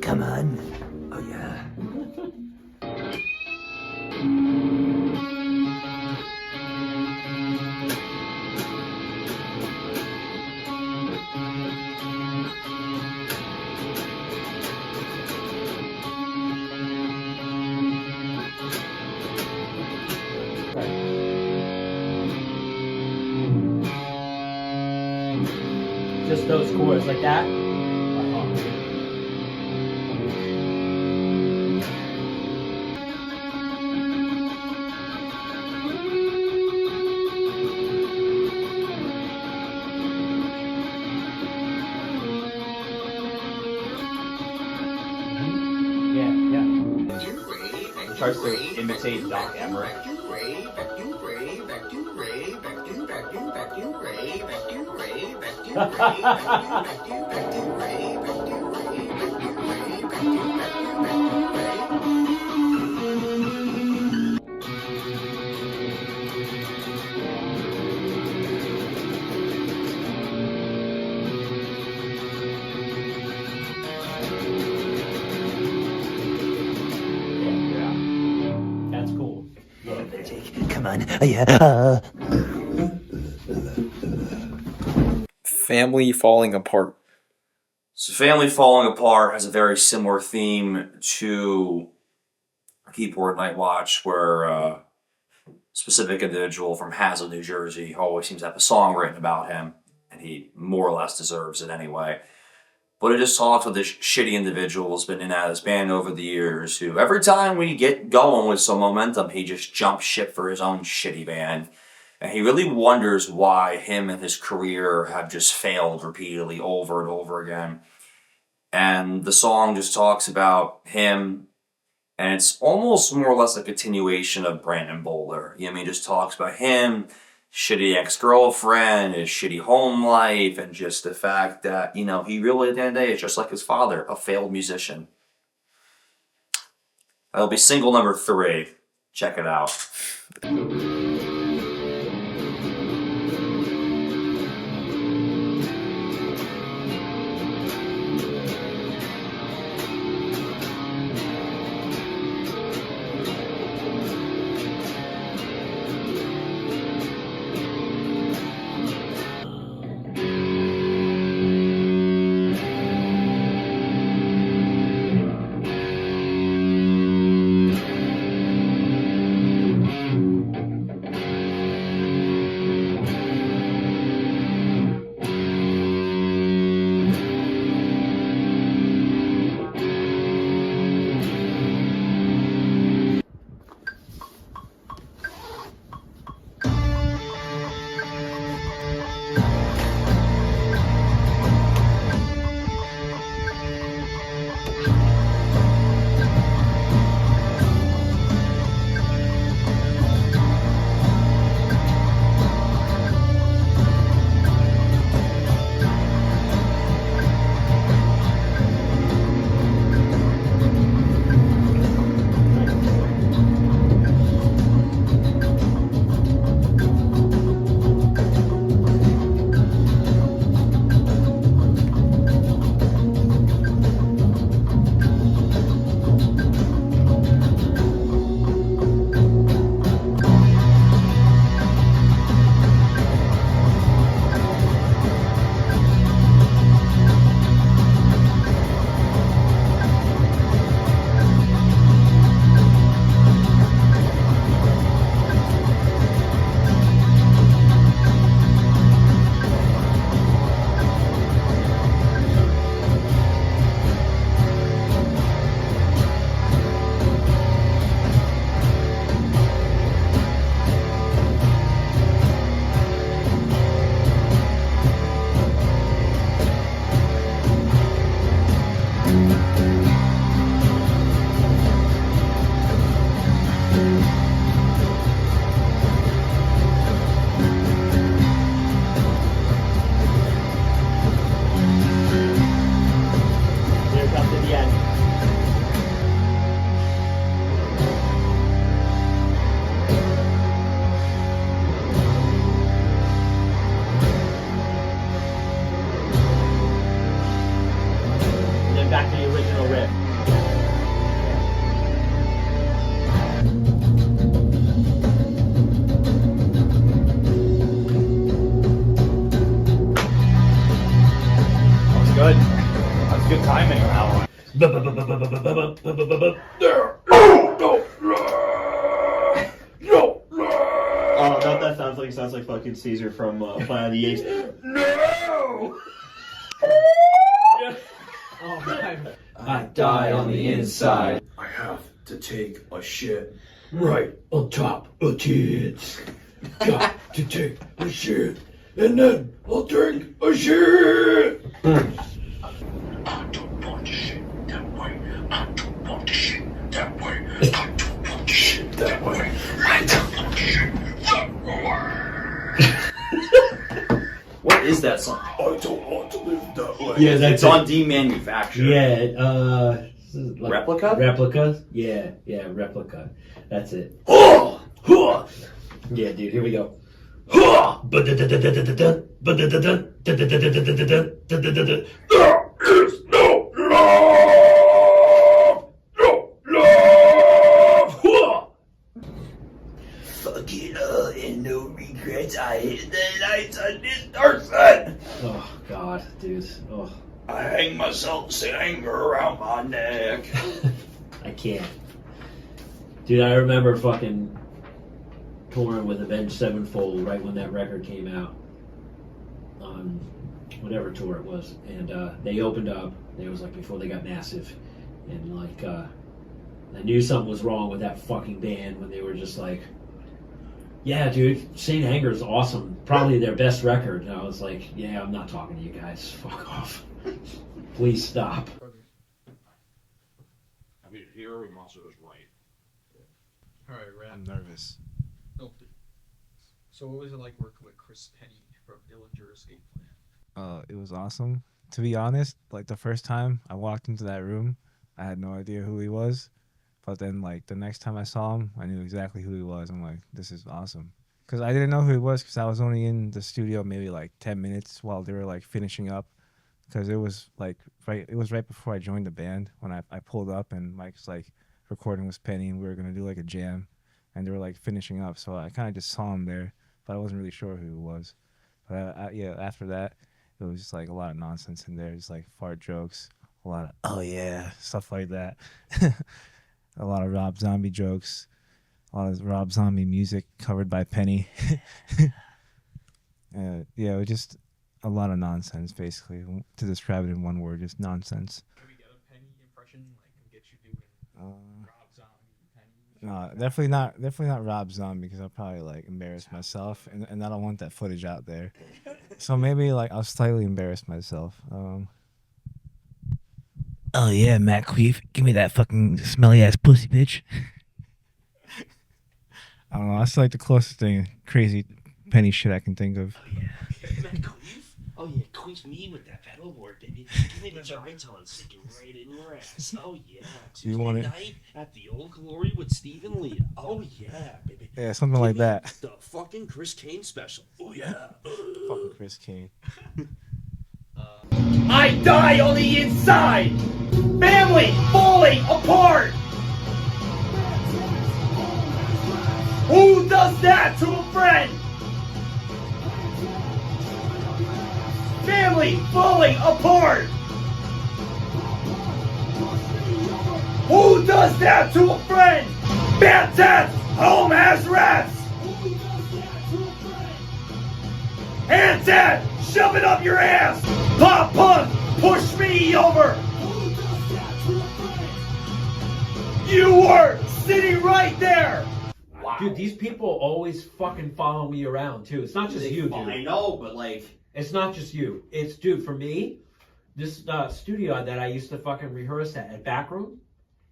Come on. Oh, yeah. Just those chords like that. Tries to imitate Doc Emmerich. That's cool. Come on. Yeah. Family Falling Apart. So Family Falling Apart has a very similar theme to Keyboard Night Watch, where a specific individual from Hazlet, New Jersey always seems to have a song written about him, and he more or less deserves it anyway. But it just talks with this shitty individual who's been in and out of his band over the years, who every time we get going with some momentum, he just jumps ship for his own shitty band. And he really wonders why him and his career have just failed repeatedly over and over again. And the song just talks about him, and it's almost more or less a continuation of Brandon Bowler. You know what I mean? Just talks about him, shitty ex-girlfriend, his shitty home life, and just the fact that, you know, he really at the end of the day is just like his father, a failed musician. That'll be single number 3. Check it out. back to the original riff. That was good. That was good timing on that one. Oh, that sounds like fucking Caesar from Planet of the Apes. No! Oh man. I die on the inside. I have to take a shit right on top of tits. Got to take a shit, and then I'll drink a shit. I don't want to shit that way. I don't want to shit that way. I don't want to shit that way. I don't want to shit that way. What is that song? I don't want to live that way. Yeah, It's on Demanufacture. Yeah, like Replica? Replica? Yeah, Replica. That's it. Oh! Yeah, dude, here we go. There is no love! No love! Fuck it all and no regrets. I hit the lights on this dark side. Oh, God, dude. Oh, I hang myself sitting around my neck. I can't. Dude, I remember fucking touring with Avenged Sevenfold right when that record came out. On whatever tour it was. And they opened up. It was like before they got massive. And like, I knew something was wrong with that fucking band when they were just like, yeah, dude, Saint Anger's awesome. Probably their best record. And I was like, yeah, I'm not talking to you guys. Fuck off. Please stop. I mean, here we Monster was right. All right, Rat. I'm nervous. Nope. So what was it like working with Chris Penny from Dillinger Escape Plan? It was awesome. To be honest, like the first time I walked into that room, I had no idea who he was. But then, like, the next time I saw him, I knew exactly who he was. I'm like, this is awesome. Because I didn't know who he was because I was only in the studio maybe like 10 minutes while they were like finishing up. Because it was like right before I joined the band when I pulled up and Mike's like recording with Penny and we were going to do like a jam. And they were like finishing up. So I kind of just saw him there, but I wasn't really sure who he was. But yeah, after that, it was just like a lot of nonsense in there. Just like fart jokes, a lot of, oh yeah, stuff like that. A lot of Rob Zombie jokes, a lot of Rob Zombie music covered by Penny. Yeah, it was just a lot of nonsense, basically. To describe it in one word, just nonsense. Can we get a Penny impression? Like, get you doing Rob Zombie, Penny? No, definitely not Rob Zombie because I'll probably like embarrass myself, and I don't want that footage out there. So maybe like I'll slightly embarrass myself. Oh yeah, Matt Queef, give me that fucking smelly ass pussy, bitch. I don't know. That's like the closest thing, crazy Penny shit I can think of. Matt Queef? Oh yeah, Queef me with that pedal board, baby. Give me the giants on, stick it right in your ass. Oh yeah, You want it? night at the Old Glory with Stephen Lee. Oh yeah, baby. Yeah, something like that. The fucking Chris Kane special. Oh yeah. Fucking Chris Kane. I die on the inside! Family falling apart! Who does that to a friend? Family falling apart! Who does that to a friend? Bad tats, home has rats! Hand tat, shove it up your ass! Pop punk, push me over! You were sitting right there! Wow. Dude, these people always fucking follow me around, too. It's not just you, dude. I know, but like... It's not just you. It's, dude, for me, this studio that I used to fucking rehearse at Backroom,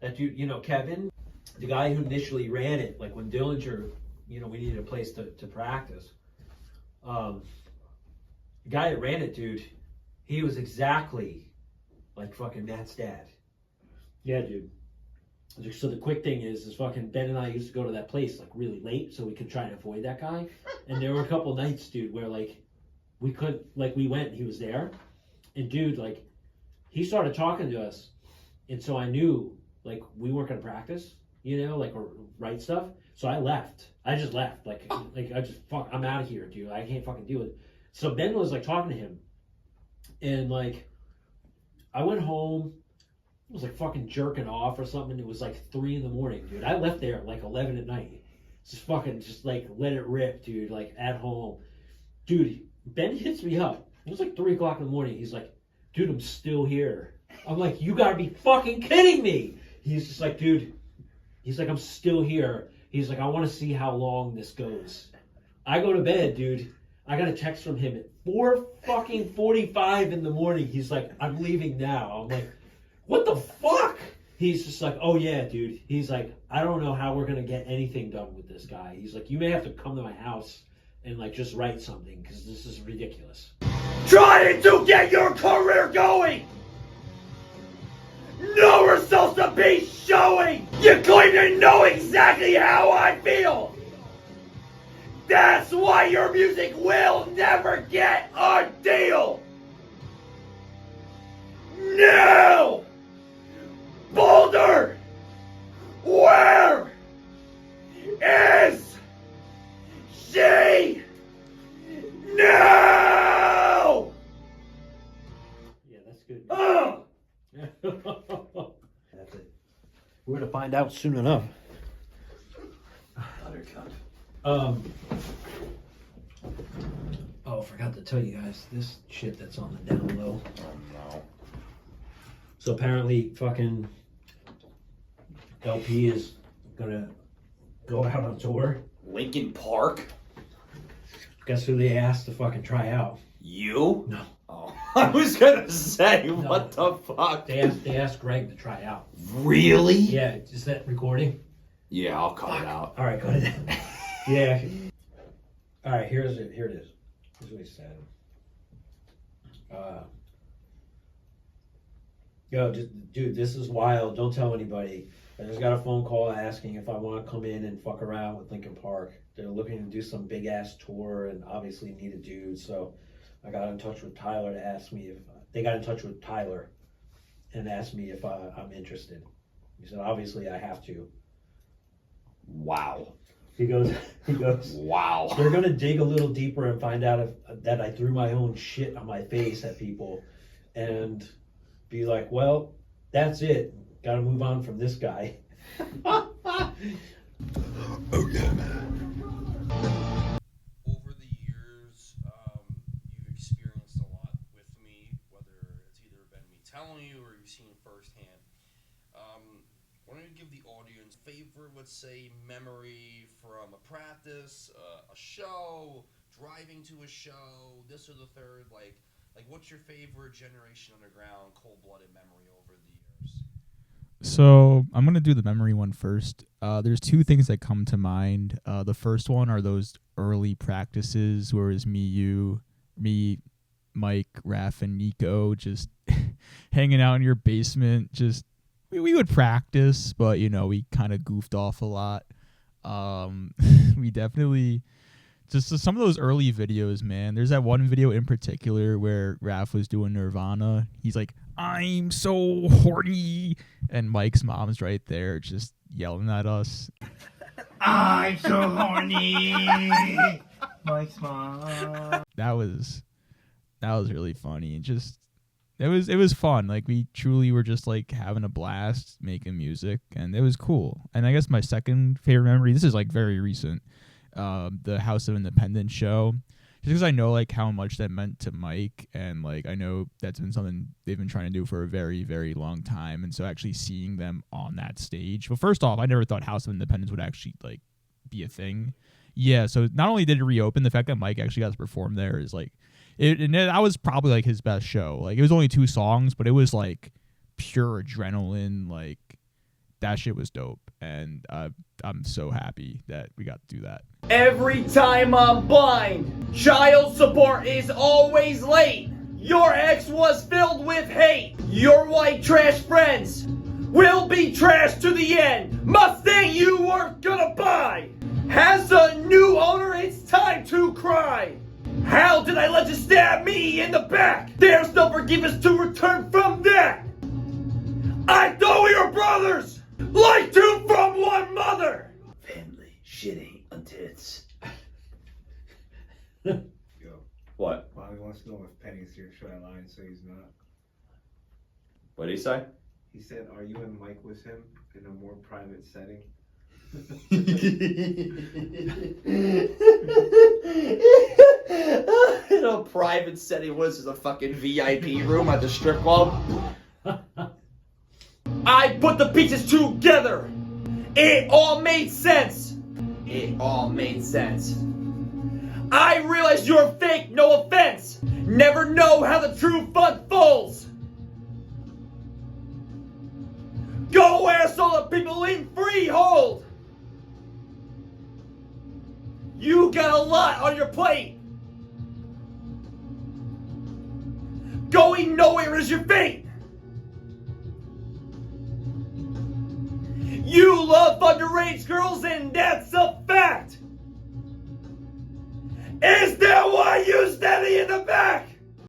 that dude, you know, Kevin, the guy who initially ran it, like when Dillinger, you know, we needed a place to practice. The guy that ran it, dude, he was exactly like fucking Matt's dad. Yeah, dude. So the quick thing is fucking Ben and I used to go to that place like really late so we could try to avoid that guy. And there were a couple nights, dude, where like we went, he was there. And dude, like, he started talking to us And so I knew, like, we weren't going to practice, you know, like, or write stuff. So I left. I just left. Like I just, fuck, I'm out of here, dude. I can't fucking do it. So Ben was, like, talking to him. And, like, I went home. I was, like, fucking jerking off or something. It was, like, 3 a.m, dude. I left there at, like, 11 at night. Just fucking, just, like, let it rip, dude. Like, at home. Dude, Ben hits me up. It was, like, 3 o'clock in the morning. He's like, dude, I'm still here. I'm like, you gotta be fucking kidding me. He's just like, dude, he's like, I'm still here. He's like, I want to see how long this goes. I go to bed, dude. I got a text from him at 4:45 in the morning. He's like, I'm leaving now. I'm like, what the fuck? He's just like, oh yeah, dude. He's like, I don't know how we're gonna get anything done with this guy. He's like, you may have to come to my house and like just write something because this is ridiculous. Trying to get your career going! No results to be showing! You claim to know exactly how I feel! That's why your music will never get a deal! No! Boulder! Where is she? No! Yeah, that's good. Oh! That's it. We're gonna find out soon enough. Oh, I forgot to tell you guys this shit that's on the down low. Oh no. So apparently, fucking LP is gonna go out on tour. Lincoln Park? Guess who they asked to fucking try out? You? No. Oh, I was gonna say, No. what the fuck? They asked Greg to try out. Really? Yeah, is that recording? Yeah, I'll cut it out. All right, go ahead. Yeah. All right, here it is. Here's what he said. Yo, dude, this is wild. Don't tell anybody. I just got a phone call asking if I want to come in and fuck around with Linkin Park. They're looking to do some big ass tour and obviously need a dude. So I got in touch with Tyler to ask me if they got in touch with Tyler and asked me if I'm interested. He said, obviously I have to. Wow. He goes, Wow. they're gonna dig a little deeper and find out that I threw my own shit on my face at people, and be like, well, that's it. Got to move on from this guy. Oh yeah, man. Over the years, you've experienced a lot with me, whether it's either been me telling you or you've seen firsthand. Why don't you give the audience a favorite, let's say, memory from a practice, a show, driving to a show, this or the third, like what's your favorite Generation Underground cold-blooded memory over the years? So I'm gonna do the memory one first. There's two things that come to mind. The first one are those early practices where it was me, Mike, Raph, and Nico just hanging out in your basement. Just we would practice, but we kind of goofed off a lot. We definitely just some of those early videos, man. There's that one video in particular where Raph was doing Nirvana. He's like, I'm so horny. And Mike's mom's right there just yelling at us. I'm so horny! Mike's mom. That was really funny. It was fun. Like, we truly were just like having a blast making music, and it was cool. And I guess my second favorite memory, this is like very recent, the House of Independence show. Just because I know like how much that meant to Mike, and like I know that's been something they've been trying to do for a very, very long time. And so actually seeing them on that stage. Well, first off, I never thought House of Independence would actually like be a thing. Yeah, so not only did it reopen, the fact that Mike actually got to perform there is like that was probably like his best show. Like, it was only 2 songs, but it was like pure adrenaline. Like, that shit was dope, and I'm so happy that we got to do that. Every time I'm blind, child support is always late. Your ex was filled with hate. Your white trash friends will be trash to the end. Mustang you weren't gonna buy has a new owner, it's time to cry. How did I let you stab me in the back? There's no forgiveness to return from that. I thought we were brothers! Like two from one mother! Family shit ain't on tits. Yo, What? Bobby wants to know if Penny's here. Should I lie and say he's not? What did he say? He said, "Are you and Mike with him in a more private setting?" In a private setting, what is this, a fucking VIP room at the strip club? I put the pieces together. It all made sense. It all made sense. I realize you're fake, no offense. Never know how the truth unfolds. Go ask all the people in Freehold. You got a lot on your plate. Going nowhere is your fate. You love underage girls and that's a fact. Is that why you standing in the back?